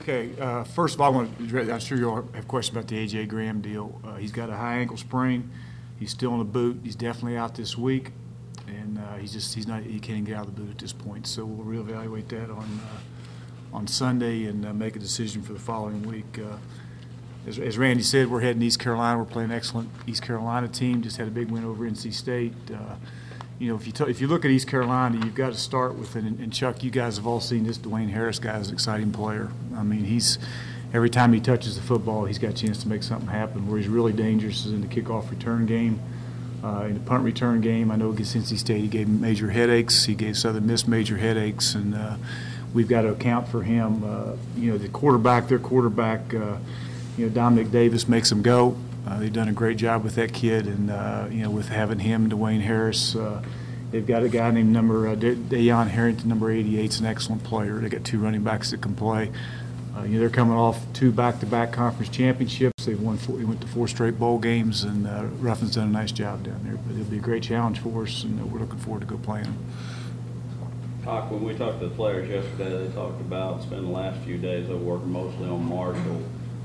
Okay, first of all, I'm sure you all have questions about the A.J. Graham deal. He's got a high ankle sprain. He's still in the boot. He's definitely out this week, and he can't get out of the boot at this point. So we'll reevaluate that on Sunday and make a decision for the following week. As Randy said, we're heading to East Carolina. We're playing an excellent East Carolina team. Just had a big win over NC State. If you look at East Carolina, you've got to start with, and Chuck, you guys have all seen this. Dwayne Harris guy is an exciting player. I mean, every time he touches the football, he's got a chance to make something happen. Where he's really dangerous is in the kickoff return game, in the punt return game. I know against NC State he gave major headaches. He gave Southern Miss major headaches, and we've got to account for him. Their quarterback, Dominic Davis makes him go. They've done a great job with that kid, and with having him, Dwayne Harris. They've got a guy named Dayon Harrington, number 88, is an excellent player. They got two running backs that can play. They're coming off two back-to-back conference championships. They went to 4 straight bowl games, and Ruffin's done a nice job down there. But it'll be a great challenge for us, and we're looking forward to go playing them. Doc, when we talked to the players yesterday, they talked about spending the last few days of working mostly on Marshall.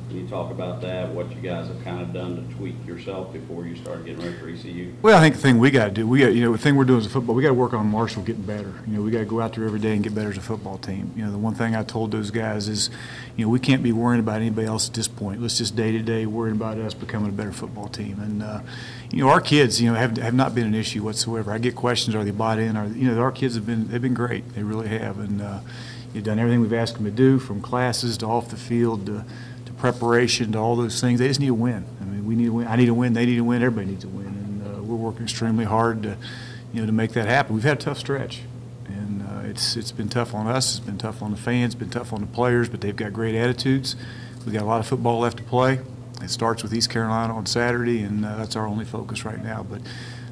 Can you talk about that, what you guys have kind of done to tweak yourself before you started getting ready for ECU? Well, I think the thing we got to do, the thing we're doing as a football, we got to work on Marshall getting better. We got to go out there every day and get better as a football team. The one thing I told those guys is, we can't be worrying about anybody else at this point. Let's just day to day worrying about us becoming a better football team. And our kids, have not been an issue whatsoever. I get questions: are they bought in? Our kids they've been great. They really have, and they've done everything we've asked them to do, from classes to off the field to preparation to all those things. They just need to win. I mean, we need to win. I need to win. They need to win. Everybody needs to win, and we're working extremely hard to make that happen. We've had a tough stretch, and it's been tough on us. It's been tough on the fans. It's been tough on the players. But they've got great attitudes. We got a lot of football left to play. It starts with East Carolina on Saturday, and that's our only focus right now. But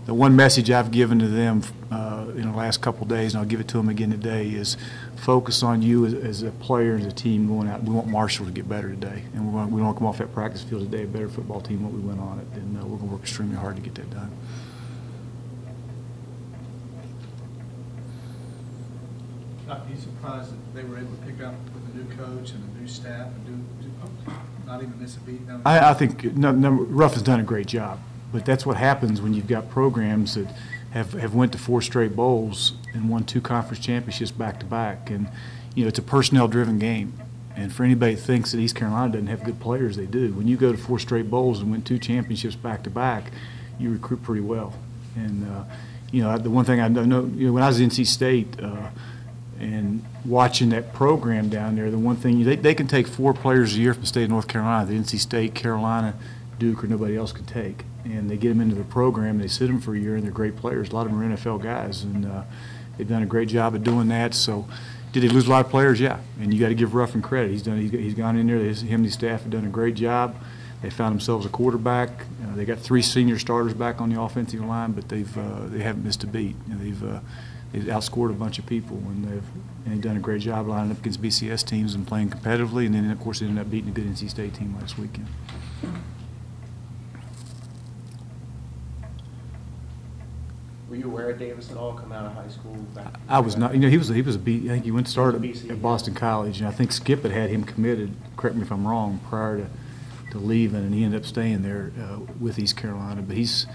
the one message I've given to them in the last couple of days, and I'll give it to them again today, is focus on you as a player, as a team going out. We want Marshall to get better today, and we want to come off that practice field today a better football team than what we went on it, and we're going to work extremely hard to get that done. Are you surprised that they were able to pick up with a new coach and a new staff and not even miss a beat? I think Ruff has done a great job. But that's what happens when you've got programs that have went to 4 straight bowls and won 2 conference championships back-to-back. And, it's a personnel-driven game. And for anybody that thinks that East Carolina doesn't have good players, they do. When you go to 4 straight bowls and win 2 championships back-to-back, you recruit pretty well. And, the one thing I know, when I was at NC State and watching that program down there, the one thing, they can take 4 players a year from the state of North Carolina, the NC State, Carolina, Duke, or nobody else can take. And they get them into the program, and they sit them for a year, and they're great players. A lot of them are NFL guys, and they've done a great job of doing that. So, did they lose a lot of players? Yeah, and you got to give Ruffin credit. He's gone in there. Him and his staff have done a great job. They found themselves a quarterback. They got 3 senior starters back on the offensive line, but they haven't missed a beat. They've outscored a bunch of people, and they've done a great job lining up against BCS teams and playing competitively. And then, of course, they ended up beating a good NC State team last weekend. Were you aware of Davis at all coming out of high school? I was not. He was a B. I think he went to start at Boston College, and I think Skip had him committed. Correct me if I'm wrong. Prior to leaving, and he ended up staying there with East Carolina. But he's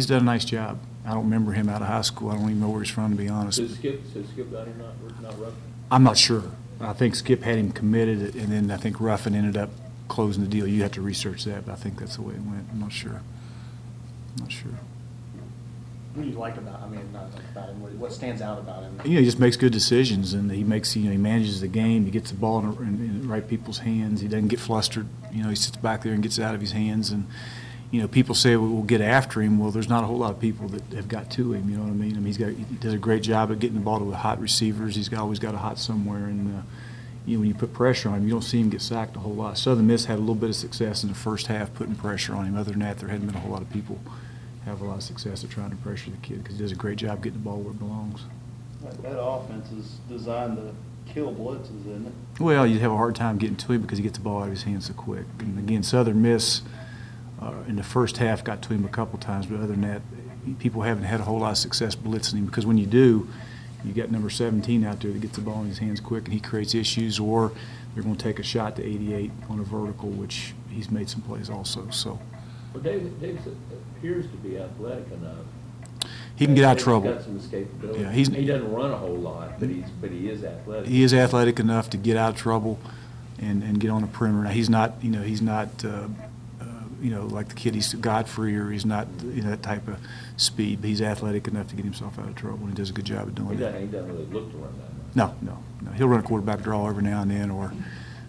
done a nice job. I don't remember him out of high school. I don't even know where he's from, to be honest. Did Skip got him not Ruffin? I'm not sure. I think Skip had him committed, and then I think Ruffin ended up closing the deal. You have to research that, but I think that's the way it went. I'm not sure. What do you like about him? What stands out about him? He just makes good decisions, and he manages the game. He gets the ball in the right people's hands. He doesn't get flustered. He sits back there and gets it out of his hands. And people say we'll get after him. Well, there's not a whole lot of people that have got to him. You know what I mean? He does a great job of getting the ball to hot receivers. He's always got a hot somewhere, and when you put pressure on him, you don't see him get sacked a whole lot. Southern Miss had a little bit of success in the first half putting pressure on him. Other than that, there hadn't been a whole lot of people have a lot of success at trying to pressure the kid, because he does a great job getting the ball where it belongs. That offense is designed to kill blitzes, isn't it? Well, you have a hard time getting to him because he gets the ball out of his hands so quick. And again, Southern Miss in the first half got to him a couple times, but other than that, people haven't had a whole lot of success blitzing him, because when you do, you got number 17 out there that gets the ball in his hands quick, and he creates issues, or they're going to take a shot to 88 on a vertical, which he's made some plays also. So Well, Dave appears to be athletic enough. he can get out of He's trouble. got some escapability. Yeah, He doesn't run a whole lot, but he is athletic. He is athletic enough to get out of trouble and get on the perimeter. Now, he's not, like the kid, he's Godfrey, or he's not, that type of speed, but he's athletic enough to get himself out of trouble, and he does a good job of doing He that. doesn't really look to run that much. No. He'll run a quarterback draw every now and then or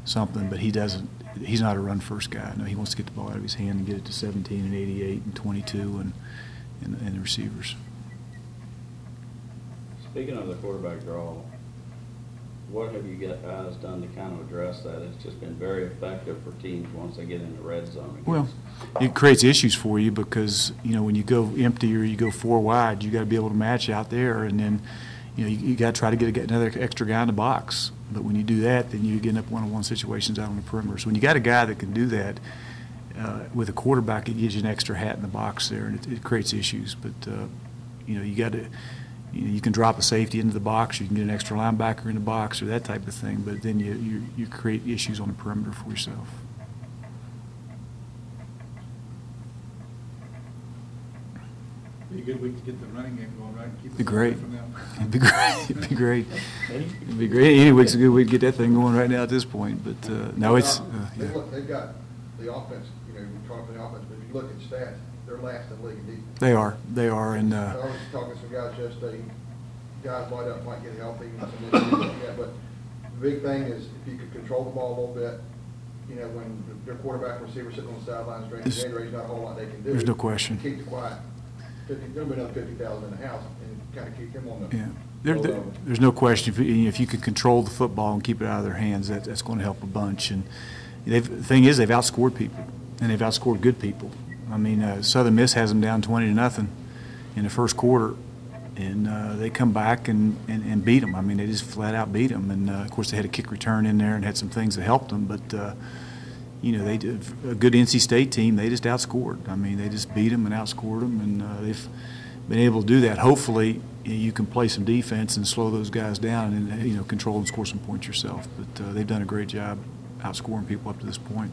something, but he's not a run-first guy. No, he wants to get the ball out of his hand and get it to 17 and 88 and 22 and the receivers. Speaking of the quarterback draw, what have you guys done to kind of address that? It's just been very effective for teams once they get in the red zone. Well, it creates issues for you because, when you go empty or you go 4 wide, you got to be able to match out there, and then, you got to try to get another extra guy in the box. But when you do that, then you get up one-on-one situations out on the perimeter. So when you got a guy that can do that with a quarterback, it gives you an extra hat in the box there, and it creates issues. But you got to. You can drop a safety into the box, you can get an extra linebacker in the box or that type of thing, but then you create issues on the perimeter for yourself. Be a good week to get the running game going, right? Keep It'd be the great. from them. It'd be great. It'd be great. It'd be great. Any week's a good week to get that thing going right now at this point. But no, it's They've got the offense. We're talking about the offense, but if you look at stats, they're last in the league in defense. They are, and I was talking to some guys yesterday. Guys light up, might get healthy, but the big thing is if you could control the ball a little bit. When their quarterback and receiver sitting on the sidelines during the game, there's not a whole lot they can do. There's no question. Keep it quiet. There'll be another 50,000 in the house, and kind of keep them on the. yeah. There's no question if you could control the football and keep it out of their hands, that's going to help a bunch. And the thing is, they've outscored people, and they've outscored good people. I mean, Southern Miss has them down 20-0 in the first quarter, and they come back and beat them. I mean, they just flat out beat them. And of course, they had a kick return in there and had some things that helped them. But they did a good NC State team. They just outscored. I mean, they just beat them and outscored them, and they've been able to do that. Hopefully, you can play some defense and slow those guys down and control and score some points yourself. But they've done a great job outscoring people up to this point.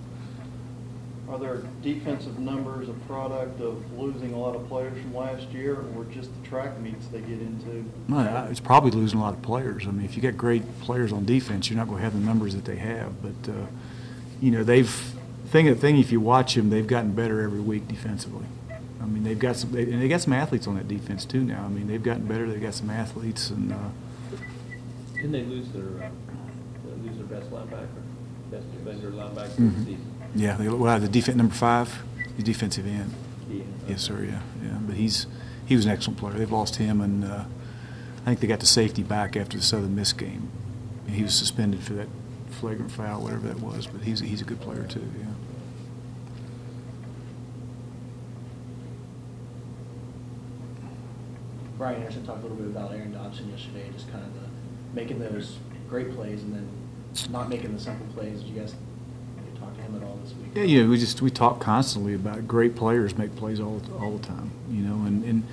Are their defensive numbers a product of losing a lot of players from last year, or just the track meets they get into? No, it's probably losing a lot of players. I mean, if you got great players on defense, you're not going to have the numbers that they have. But if you watch them, they've gotten better every week defensively. I mean, they got some athletes on that defense too now. I mean, they've gotten better. They've got some athletes, and Didn't they lose their best linebacker, best defender linebacker of the season? yeah, the defense number 5, the defensive end. Yeah. Yes, sir. Yeah. But he was an excellent player. They've lost him, and I think they got the safety back after the Southern Miss game. He was suspended for that flagrant foul, whatever that was. But he's a good player too. Yeah. Brian Anderson talked a little bit about Aaron Dobson yesterday, just kind of making those great plays and then not making the simple plays. Did you guys talk to him at all this week? Yeah, we talk constantly about great players make plays all the time, and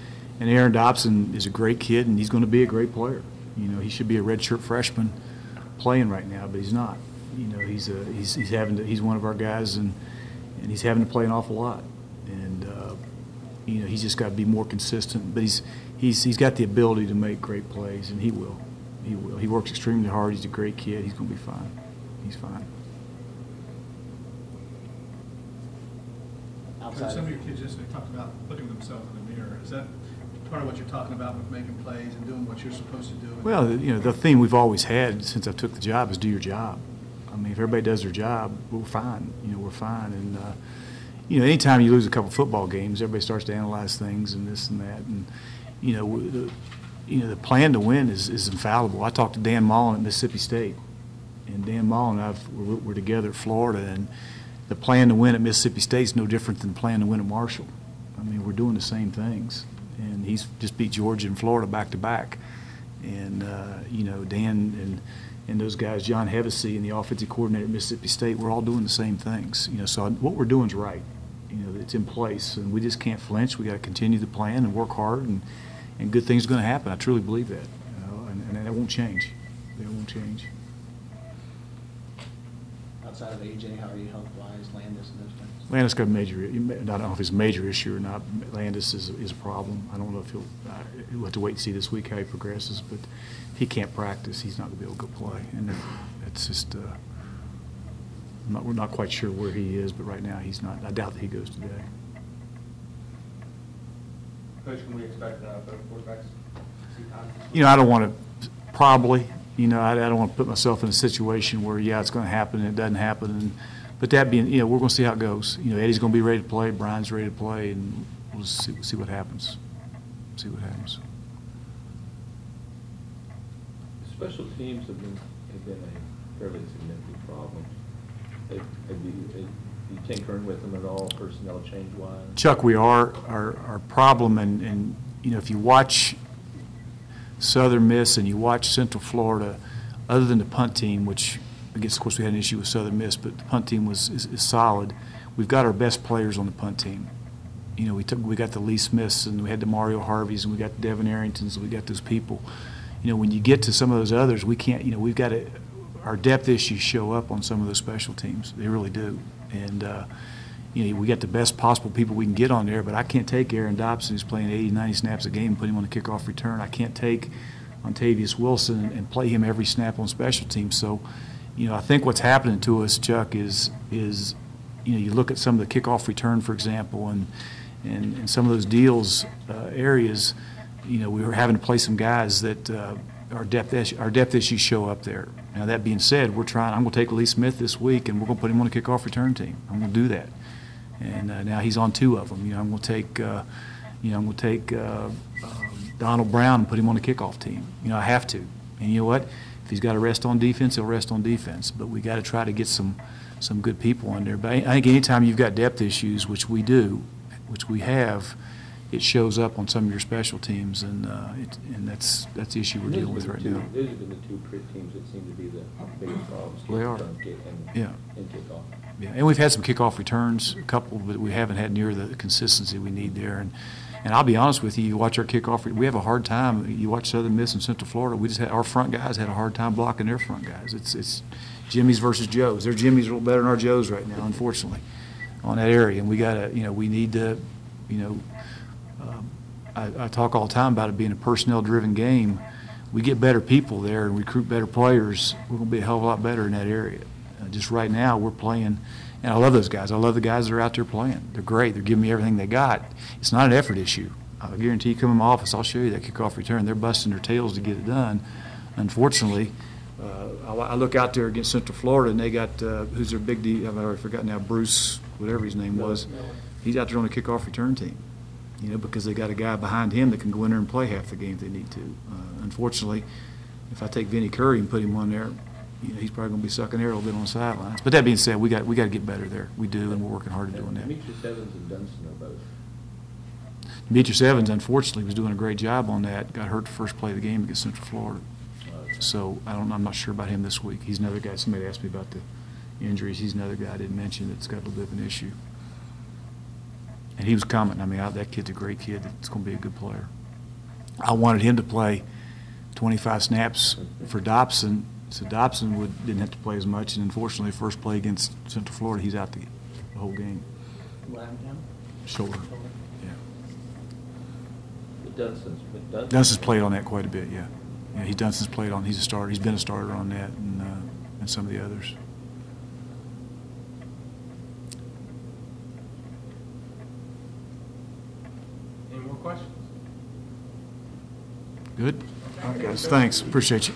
Aaron Dobson is a great kid, and he's going to be a great player. He should be a redshirt freshman playing right now, but he's not. He's one of our guys, and he's having to play an awful lot, and he's just got to be more consistent. But he's got the ability to make great plays, and he will. He works extremely hard. He's a great kid. He's going to be fine. He's fine. So some of your kids yesterday talked about looking at themselves in the mirror. Is that part of what you're talking about with making plays and doing what you're supposed to do? Well, the theme we've always had since I took the job is do your job. I mean, if everybody does their job, we're fine. We're fine. And anytime you lose a couple football games, everybody starts to analyze things and this and that. And the plan to win is infallible. I talked to Dan Mullen at Mississippi State, and Dan Mullen and I were together at Florida, and the plan to win at Mississippi State is no different than the plan to win at Marshall. I mean, we're doing the same things, and he's just beat Georgia and Florida back to back. And Dan and those guys, John Hevesy and the offensive coordinator at Mississippi State, we're all doing the same things. So what we're doing is right. It's in place, and we just can't flinch. We got to continue the plan and work hard, and good things are going to happen. I truly believe that, and that won't change. It won't change. outside of AJ, how are you health-wise, Landis and those guys? Landis got a major, I don't know if it's a major issue or not. Landis is a problem. I don't know if we'll have to wait and see this week how he progresses, but if he can't practice, he's not going to be able to go play. And it's just, we're not quite sure where he is, but right now he's not. I doubt that he goes today. Coach, can we expect both quarterbacks to see time? I don't want to, probably, I don't want to put myself in a situation where, yeah, it's going to happen and it doesn't happen. But that being, we're going to see how it goes. Eddie's going to be ready to play, Brian's ready to play, and we'll see what happens. See what happens. Special teams have been a fairly significant problem. Have you tinkering with them at all, personnel change-wise? Chuck, we are. Our problem, and if you watch Southern Miss and you watch Central Florida, other than the punt team, which I guess, of course, we had an issue with Southern Miss, but the punt team is solid. We've got our best players on the punt team. We got the Lee Smiths, and we had the Mario Harveys, and we got the Devin Arringtons, and we got those people. When you get to some of those others, we can't. We've got to. Our depth issues show up on some of those special teams. They really do. And we got the best possible people we can get on there, but I can't take Aaron Dobson, who's playing 80, 90 snaps a game, and put him on a kickoff return. I can't take Ontavious Wilson and play him every snap on special teams. So, I think what's happening to us, Chuck, is you look at some of the kickoff return, for example, and some of those deals areas, we were having to play some guys that our depth issues show up there. Now, that being said, I'm going to take Lee Smith this week, and we're going to put him on a kickoff return team. I'm going to do that. And now he's on 2 of them. I'm going to take Donald Brown and put him on the kickoff team. I have to. And you know what? If he's got to rest on defense, he'll rest on defense. But we got to try to get some good people on there. But I think anytime you've got depth issues, which we do, which we have, it shows up on some of your special teams, and that's the issue we're dealing with right now. Those have been the 2 teams that seem to be the biggest problems. They are. And kickoff. Yeah, and we've had some kickoff returns, a couple, but we haven't had near the consistency we need there. And I'll be honest with you, you watch our kickoff, we have a hard time. You watch Southern Miss and Central Florida, our front guys had a hard time blocking their front guys. It's Jimmy's versus Joe's. Their Jimmy's a little better than our Joe's right now, unfortunately, on that area. And we got to, we need to, I talk all the time about it being a personnel-driven game. We get better people there and recruit better players, we're going to be a hell of a lot better in that area. Just right now, we're playing, and I love those guys. I love the guys that are out there playing. They're great. They're giving me everything they got. It's not an effort issue. I guarantee you come in my office, I'll show you that kickoff return. They're busting their tails to get it done. Unfortunately, I look out there against Central Florida, and they got, who's their big D, I've already forgotten now, Bruce, whatever his name was. He's out there on the kickoff return team, because they got a guy behind him that can go in there and play half the game if they need to. Unfortunately, if I take Vinny Curry and put him on there, he's probably going to be sucking air a little bit on the sidelines. But that being said, we got to get better there. We do, and we're working hard at doing that. Demetrius Evans and Dunston are both. Demetrius Evans, unfortunately, was doing a great job on that. Got hurt the first play of the game against Central Florida. So I'm not sure about him this week. He's another guy. Somebody asked me about the injuries. He's another guy I didn't mention that's got a little bit of an issue. And he was commenting, that kid's a great kid. That's going to be a good player. I wanted him to play 25 snaps for Dobson. So Dobson didn't have to play as much, and unfortunately, first play against Central Florida, he's out the whole game. What happened to him? Shoulder. Yeah. But Dunston's played on that quite a bit. Yeah. Yeah. Dunston's played on. He's a starter. He's been a starter on that, and some of the others. Any more questions? Good. All right, guys. Thanks. Appreciate you.